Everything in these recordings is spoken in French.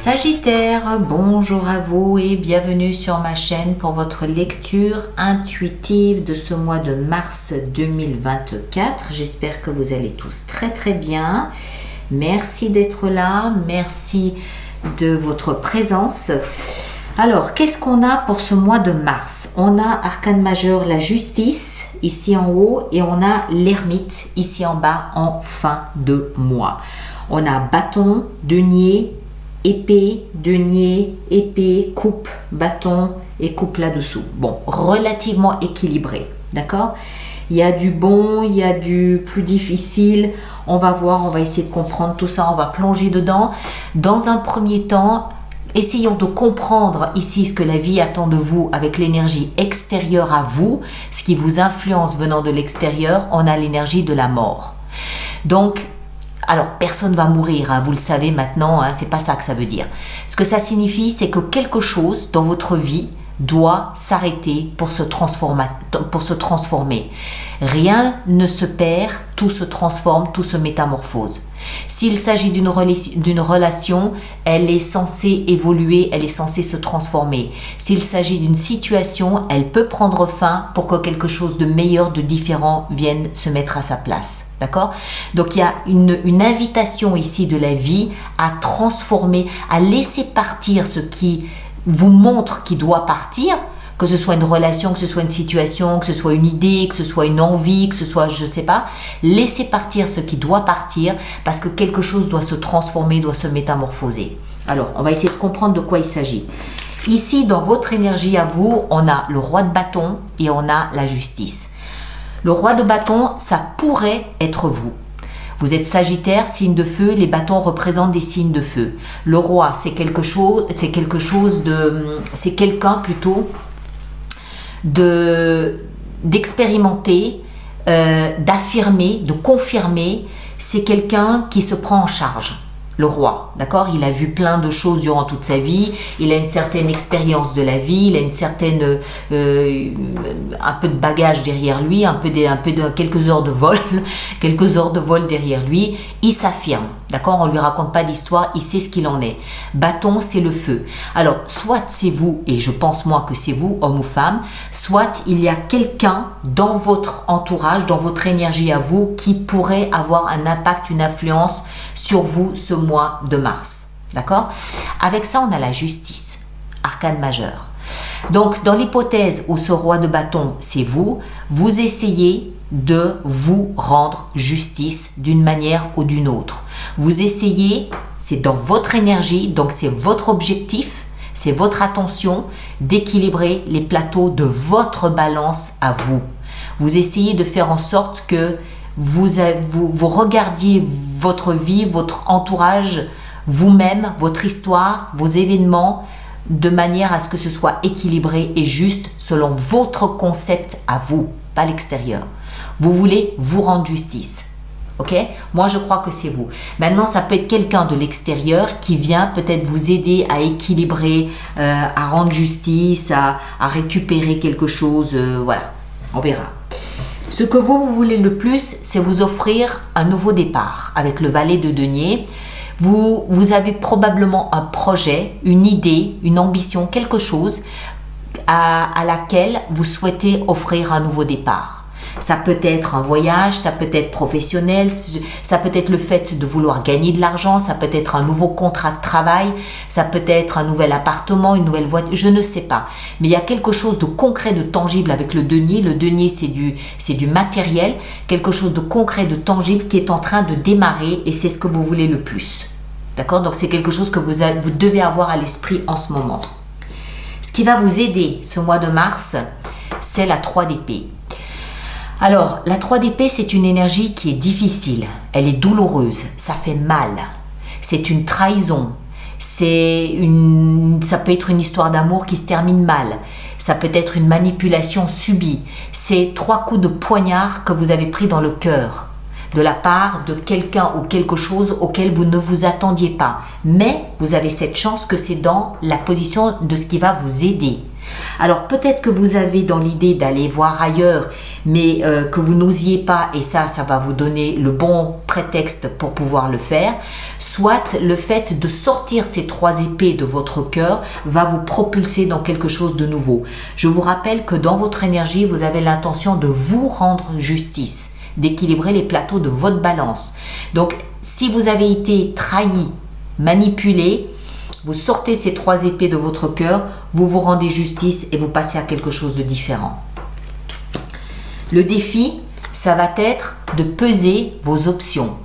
Sagittaire, bonjour à vous et bienvenue sur ma chaîne pour votre lecture intuitive de ce mois de mars 2024. J'espère que vous allez tous très bien. Merci d'être là, merci de votre présence. Alors, qu'est-ce qu'on a pour ce mois de mars? On a arcane majeur, la justice, ici en haut, et on a l'ermite, ici en bas, en fin de mois. On a bâton, denier, épée, denier, épée, coupe, bâton et coupe là-dessous. Bon, relativement équilibré, d'accord? Il y a du bon, il y a du plus difficile. On va voir, on va essayer de comprendre tout ça, on va plonger dedans. Dans un premier temps, essayons de comprendre ici ce que la vie attend de vous avec l'énergie extérieure à vous, ce qui vous influence venant de l'extérieur. On a l'énergie de la mort. Donc, alors, personne ne va mourir, hein, vous le savez maintenant, hein, c'est pas ça que ça veut dire. Ce que ça signifie, c'est que quelque chose dans votre vie doit s'arrêter pour se transformer. Rien ne se perd, tout se transforme, tout se métamorphose. S'il s'agit d'une relation, elle est censée évoluer, elle est censée se transformer. S'il s'agit d'une situation, elle peut prendre fin pour que quelque chose de meilleur, de différent vienne se mettre à sa place. D'accord? Donc il y a une invitation ici de la vie à transformer, à laisser partir ce qui vous montre qu'il doit partir, que ce soit une relation, que ce soit une situation, que ce soit une idée, que ce soit une envie, que ce soit, je ne sais pas, laissez partir ce qui doit partir parce que quelque chose doit se transformer, doit se métamorphoser. Alors, on va essayer de comprendre de quoi il s'agit. Ici, dans votre énergie à vous, on a le roi de bâton et on a la justice. Le roi de bâton, ça pourrait être vous. Vous êtes Sagittaire, signe de feu, les bâtons représentent des signes de feu. Le roi, c'est quelqu'un plutôt d'expérimenter, d'affirmer, de confirmer. C'est quelqu'un qui se prend en charge. Le roi, d'accord? Il a vu plein de choses durant toute sa vie, il a une certaine expérience de la vie, il a une certaine, un peu de bagage derrière lui, quelques heures de vol, derrière lui. Il s'affirme, d'accord? On lui raconte pas d'histoire, il sait ce qu'il en est. Bâton, c'est le feu. Alors, soit c'est vous, et je pense moi que c'est vous, homme ou femme, soit il y a quelqu'un dans votre entourage, dans votre énergie à vous, qui pourrait avoir un impact, une influence sur vous ce mois de mars, d'accord? Avec ça, on a la justice, arcane majeur. Donc, dans l'hypothèse où ce roi de bâton, c'est vous, vous essayez de vous rendre justice d'une manière ou d'une autre. Vous essayez, c'est dans votre énergie, donc c'est votre objectif, c'est votre attention d'équilibrer les plateaux de votre balance à vous. Vous essayez de faire en sorte que vous regardiez votre vie, votre entourage, vous-même, votre histoire, vos événements, de manière à ce que ce soit équilibré et juste selon votre concept à vous, pas l'extérieur. Vous voulez vous rendre justice. Ok? Moi, je crois que c'est vous. Maintenant, ça peut être quelqu'un de l'extérieur qui vient peut-être vous aider à équilibrer, à rendre justice, à récupérer quelque chose. Voilà, on verra. Ce que vous voulez le plus, c'est vous offrir un nouveau départ avec le valet de denier. Vous avez probablement un projet, une idée, une ambition, quelque chose à laquelle vous souhaitez offrir un nouveau départ. Ça peut être un voyage, ça peut être professionnel, ça peut être le fait de vouloir gagner de l'argent, ça peut être un nouveau contrat de travail, ça peut être un nouvel appartement, une nouvelle voiture, je ne sais pas. Mais il y a quelque chose de concret, de tangible avec le denier. Le denier, c'est du matériel, quelque chose de concret, de tangible qui est en train de démarrer et c'est ce que vous voulez le plus. D'accord? Donc c'est quelque chose que vous devez avoir à l'esprit en ce moment. Ce qui va vous aider ce mois de mars, c'est la 3 d'épée. Alors, la 3 d'épée, c'est une énergie qui est difficile, elle est douloureuse, ça fait mal, c'est une trahison, ça peut être une histoire d'amour qui se termine mal, ça peut être une manipulation subie, c'est 3 coups de poignard que vous avez pris dans le cœur, de la part de quelqu'un ou quelque chose auquel vous ne vous attendiez pas. Mais vous avez cette chance que c'est dans la position de ce qui va vous aider. Alors peut-être que vous avez dans l'idée d'aller voir ailleurs, mais que vous n'osiez pas, et ça va vous donner le bon prétexte pour pouvoir le faire. Soit le fait de sortir ces 3 épées de votre cœur va vous propulser dans quelque chose de nouveau. Je vous rappelle que dans votre énergie, vous avez l'intention de vous rendre justice, d'équilibrer les plateaux de votre balance. Donc si vous avez été trahi, manipulé, vous sortez ces 3 épées de votre cœur, vous vous rendez justice et vous passez à quelque chose de différent. Le défi, ça va être de peser vos options.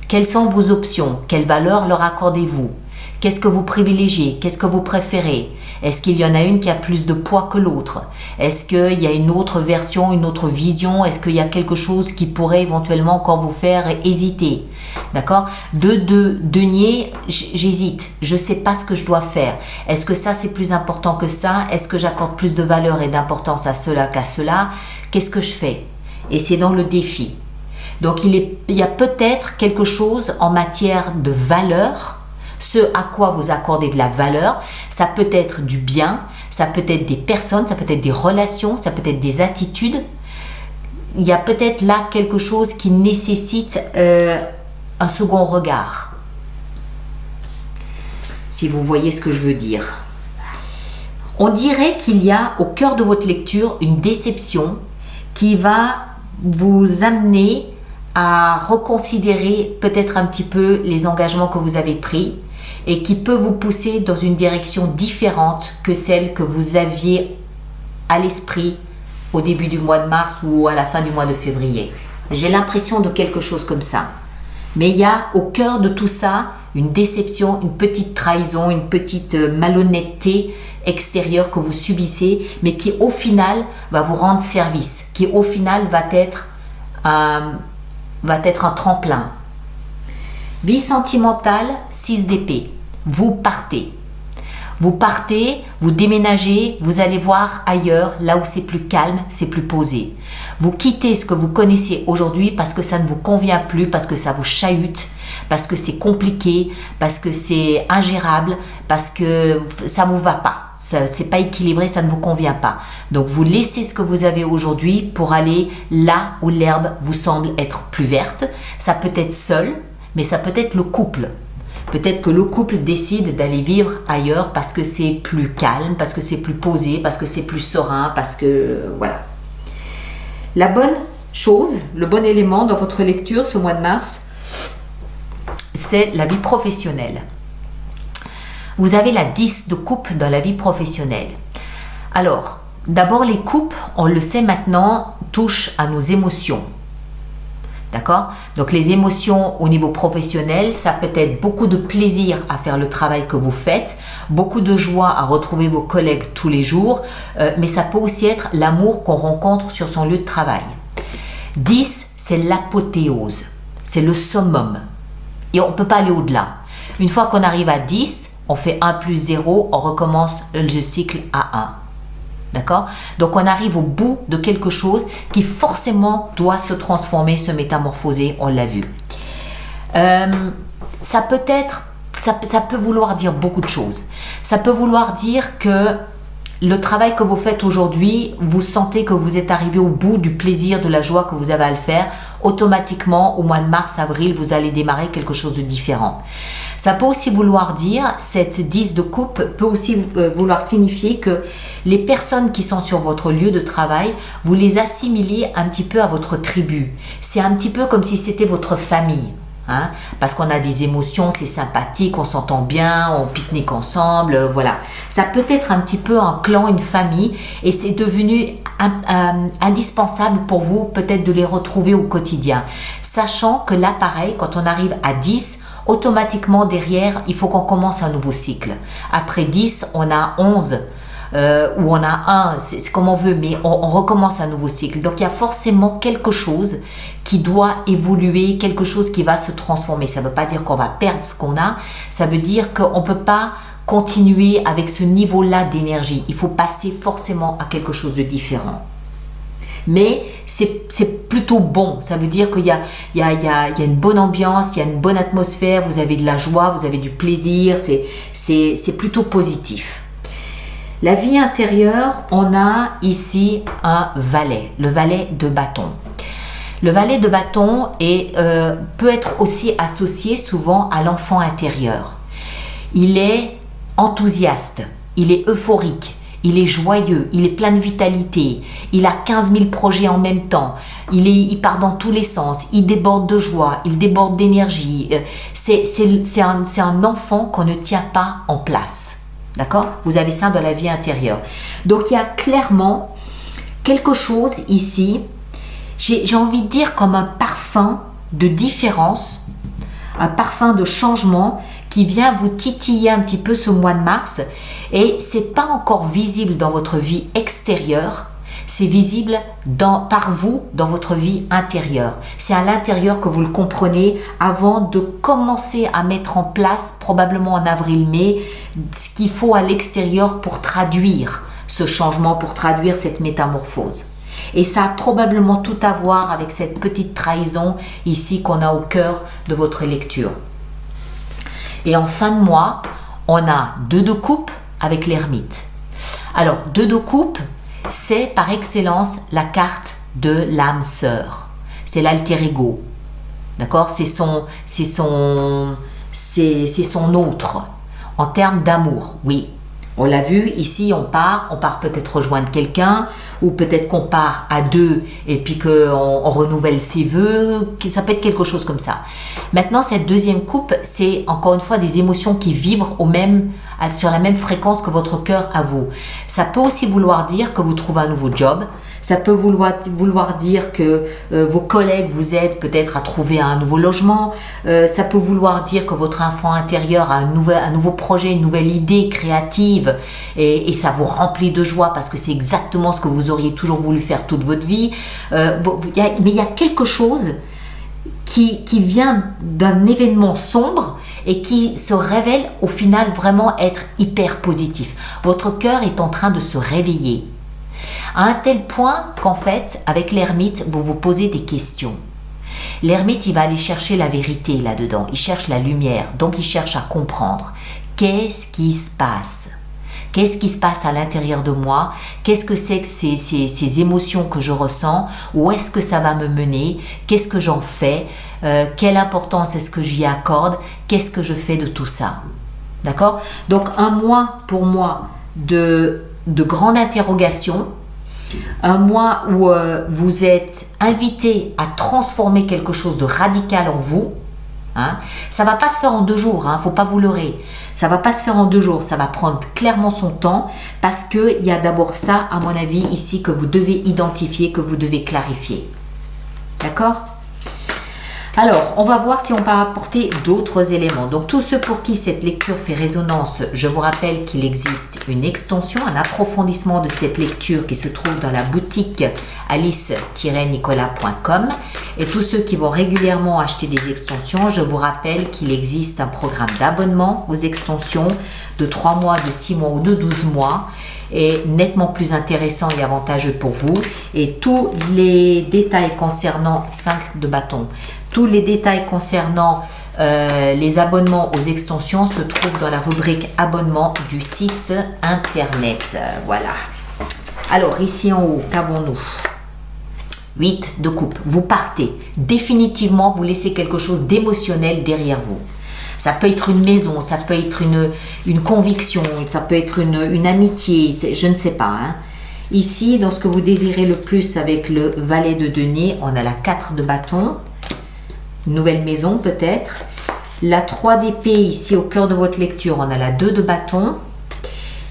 Quelles sont vos options? Quelle valeur leur accordez-vous? Qu'est-ce que vous privilégiez? Qu'est-ce que vous préférez? Est-ce qu'il y en a une qui a plus de poids que l'autre? Est-ce qu'il y a une autre version, une autre vision? Est-ce qu'il y a quelque chose qui pourrait éventuellement encore vous faire hésiter? D'accord? De denier, j'hésite, je ne sais pas ce que je dois faire. Est-ce que ça c'est plus important que ça? Est-ce que j'accorde plus de valeur et d'importance à cela qu'à cela? Qu'est-ce que je fais? Et c'est dans le défi. Donc il y a peut-être quelque chose en matière de valeur, ce à quoi vous accordez de la valeur. Ça peut être du bien, ça peut être des personnes, ça peut être des relations, ça peut être des attitudes. Il y a peut-être là quelque chose qui nécessite un second regard. Si vous voyez ce que je veux dire. On dirait qu'il y a au cœur de votre lecture une déception qui va vous amener à reconsidérer peut-être un petit peu les engagements que vous avez pris et qui peut vous pousser dans une direction différente que celle que vous aviez à l'esprit au début du mois de mars ou à la fin du mois de février. J'ai l'impression de quelque chose comme ça. Mais il y a au cœur de tout ça une déception, une petite trahison, une petite malhonnêteté extérieure que vous subissez, mais qui au final va vous rendre service, qui au final va être un tremplin. Vie sentimentale, 6 d'épée. Vous partez. Vous partez, vous déménagez, vous allez voir ailleurs, là où c'est plus calme, c'est plus posé. Vous quittez ce que vous connaissez aujourd'hui parce que ça ne vous convient plus, parce que ça vous chahute, parce que c'est compliqué, parce que c'est ingérable, parce que ça ne vous va pas. C'est pas équilibré, ça ne vous convient pas. Donc vous laissez ce que vous avez aujourd'hui pour aller là où l'herbe vous semble être plus verte. Ça peut être seul, mais ça peut être le couple. Peut-être que le couple décide d'aller vivre ailleurs parce que c'est plus calme, parce que c'est plus posé, parce que c'est plus serein, parce que voilà. La bonne chose, le bon élément dans votre lecture ce mois de mars, c'est la vie professionnelle. Vous avez la 10 de coupe dans la vie professionnelle. Alors, d'abord les coupes, on le sait maintenant, touchent à nos émotions. D'accord? Donc les émotions au niveau professionnel, ça peut être beaucoup de plaisir à faire le travail que vous faites, beaucoup de joie à retrouver vos collègues tous les jours, mais ça peut aussi être l'amour qu'on rencontre sur son lieu de travail. 10, c'est l'apothéose, c'est le summum. Et on ne peut pas aller au-delà. Une fois qu'on arrive à 10, on fait 1 plus 0, on recommence le cycle à 1. D'accord? Donc on arrive au bout de quelque chose qui forcément doit se transformer, se métamorphoser, on l'a vu. Ça peut vouloir dire beaucoup de choses. Ça peut vouloir dire que le travail que vous faites aujourd'hui, vous sentez que vous êtes arrivé au bout du plaisir, de la joie que vous avez à le faire. Automatiquement, au mois de mars, avril, vous allez démarrer quelque chose de différent. Ça peut aussi vouloir dire, cette 10 de coupe peut aussi vouloir signifier que les personnes qui sont sur votre lieu de travail, vous les assimilez un petit peu à votre tribu. C'est un petit peu comme si c'était votre famille. Hein? Parce qu'on a des émotions, c'est sympathique, on s'entend bien, on pique-nique ensemble, voilà. Ça peut être un petit peu un clan, une famille, et c'est devenu indispensable pour vous peut-être de les retrouver au quotidien. Sachant que là, pareil, quand on arrive à 10, automatiquement derrière, il faut qu'on commence un nouveau cycle. Après 10, on a 11. Ou on a 1, c'est comme on veut, mais on recommence un nouveau cycle. Donc il y a forcément quelque chose qui doit évoluer, quelque chose qui va se transformer. Ça ne veut pas dire qu'on va perdre ce qu'on a, ça veut dire qu'on ne peut pas continuer avec ce niveau-là d'énergie. Il faut passer forcément à quelque chose de différent. Mais c'est plutôt bon, ça veut dire qu'il y a une bonne ambiance, il y a une bonne atmosphère, vous avez de la joie, vous avez du plaisir, c'est plutôt positif. La vie intérieure, on a ici un valet, le valet de bâton. Le valet de bâton peut être aussi associé souvent à l'enfant intérieur. Il est enthousiaste, il est euphorique, il est joyeux, il est plein de vitalité, il a 15 000 projets en même temps, il part dans tous les sens, il déborde de joie, il déborde d'énergie. C'est un enfant qu'on ne tient pas en place. D'accord? Vous avez ça dans la vie intérieure. Donc il y a clairement quelque chose ici, j'ai envie de dire comme un parfum de différence, un parfum de changement qui vient vous titiller un petit peu ce mois de mars, et c'est pas encore visible dans votre vie extérieure, c'est visible par vous dans votre vie intérieure. C'est à l'intérieur que vous le comprenez avant de commencer à mettre en place, probablement en avril-mai, ce qu'il faut à l'extérieur pour traduire ce changement, pour traduire cette métamorphose. Et ça a probablement tout à voir avec cette petite trahison ici qu'on a au cœur de votre lecture. Et en fin de mois, on a 2 de coupe avec l'ermite. Alors, 2 de coupe, c'est par excellence la carte de l'âme sœur. C'est l'alter ego. D'accord? C'est son autre. En termes d'amour, oui. On l'a vu, ici on part peut-être rejoindre quelqu'un, ou peut-être qu'on part à 2 et puis qu'on renouvelle ses vœux, ça peut être quelque chose comme ça. Maintenant, cette deuxième coupe, c'est encore une fois des émotions qui vibrent sur la même fréquence que votre cœur à vous. Ça peut aussi vouloir dire que vous trouvez un nouveau job, ça peut vouloir dire que vos collègues vous aident peut-être à trouver un nouveau logement, ça peut vouloir dire que votre enfant intérieur a un nouveau projet, une nouvelle idée créative, et ça vous remplit de joie parce que c'est exactement ce que vous auriez toujours voulu faire toute votre vie. Mais il y a quelque chose qui vient d'un événement sombre et qui se révèle au final vraiment être hyper positif. Votre cœur est en train de se réveiller. À un tel point qu'en fait, avec l'ermite, vous vous posez des questions. L'ermite, il va aller chercher la vérité là-dedans. Il cherche la lumière, donc il cherche à comprendre. Qu'est-ce qui se passe? Qu'est-ce qui se passe à l'intérieur de moi? Qu'est-ce que c'est que ces émotions que je ressens? Où est-ce que ça va me mener? Qu'est-ce que j'en fais? Quelle importance est-ce que j'y accorde? Qu'est-ce que je fais de tout ça? D'accord? Donc un mois pour moi de grande interrogation, un mois où vous êtes invité à transformer quelque chose de radical en vous. Ça ne va pas se faire en 2 jours, faut pas vous leurrer. Ça ne va pas se faire en 2 jours, ça va prendre clairement son temps parce qu'il y a d'abord ça, à mon avis, ici que vous devez identifier, que vous devez clarifier. D'accord? Alors, on va voir si on peut apporter d'autres éléments. Donc, tous ceux pour qui cette lecture fait résonance, je vous rappelle qu'il existe une extension, un approfondissement de cette lecture qui se trouve dans la boutique alice-nicolas.com. Et tous ceux qui vont régulièrement acheter des extensions, je vous rappelle qu'il existe un programme d'abonnement aux extensions de 3 mois, de 6 mois ou de 12 mois. Est nettement plus intéressant et avantageux pour vous. Et tous les détails concernant 5 de bâton, tous les détails concernant les abonnements aux extensions se trouvent dans la rubrique abonnement du site internet. Voilà. Alors ici en haut, qu'avons-nous? 8 de coupe. Vous partez. Définitivement, vous laissez quelque chose d'émotionnel derrière vous. Ça peut être une maison, ça peut être une conviction, ça peut être une amitié, je ne sais pas. Ici, dans ce que vous désirez le plus avec le valet de denier, on a la 4 de bâton, nouvelle maison peut-être. La 3 d'épée, ici au cœur de votre lecture, on a la 2 de bâton.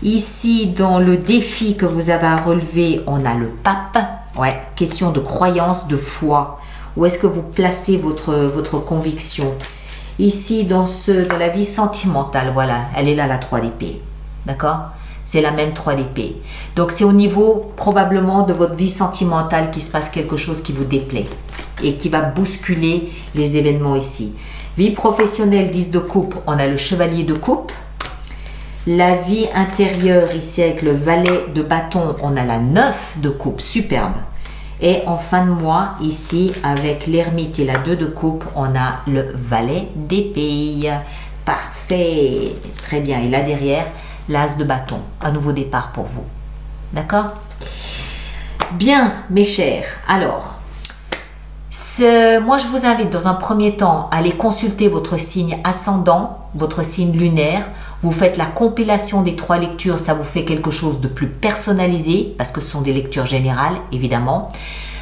Ici, dans le défi que vous avez à relever, on a le pape. Ouais, question de croyance, de foi. Où est-ce que vous placez votre conviction? Ici, dans la vie sentimentale, voilà, elle est là, la 3 d'épée. D'accord? C'est la même 3 d'épée. Donc, c'est au niveau, probablement, de votre vie sentimentale qu'il se passe quelque chose qui vous déplaît et qui va bousculer les événements ici. Vie professionnelle, 10 de coupe, on a le chevalier de coupe. La vie intérieure, ici, avec le valet de bâton, on a la 9 de coupe, superbe. Et en fin de mois, ici, avec l'ermite et la 2 de coupe, on a le valet d'épée. Parfait. Très bien. Et là derrière, l'as de bâton, un nouveau départ pour vous. D'accord? Bien, mes chers. Alors, moi, je vous invite dans un premier temps à aller consulter votre signe ascendant, votre signe lunaire. Vous faites la compilation des 3 lectures, ça vous fait quelque chose de plus personnalisé parce que ce sont des lectures générales, évidemment.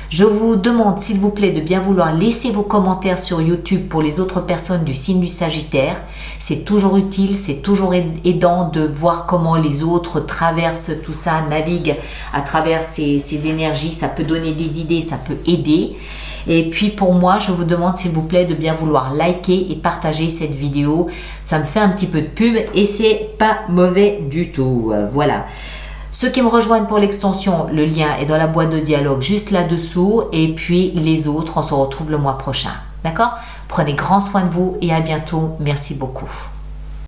Je vous demande, s'il vous plaît, de bien vouloir laisser vos commentaires sur YouTube pour les autres personnes du signe du Sagittaire. C'est toujours utile, c'est toujours aidant de voir comment les autres traversent tout ça, naviguent à travers ces énergies. Ça peut donner des idées, ça peut aider. Et puis pour moi, je vous demande s'il vous plaît de bien vouloir liker et partager cette vidéo. Ça me fait un petit peu de pub et c'est pas mauvais du tout. Voilà. Ceux qui me rejoignent pour l'extension, le lien est dans la boîte de dialogue juste là-dessous. Et puis les autres, on se retrouve le mois prochain. D'accord? Prenez grand soin de vous et à bientôt. Merci beaucoup.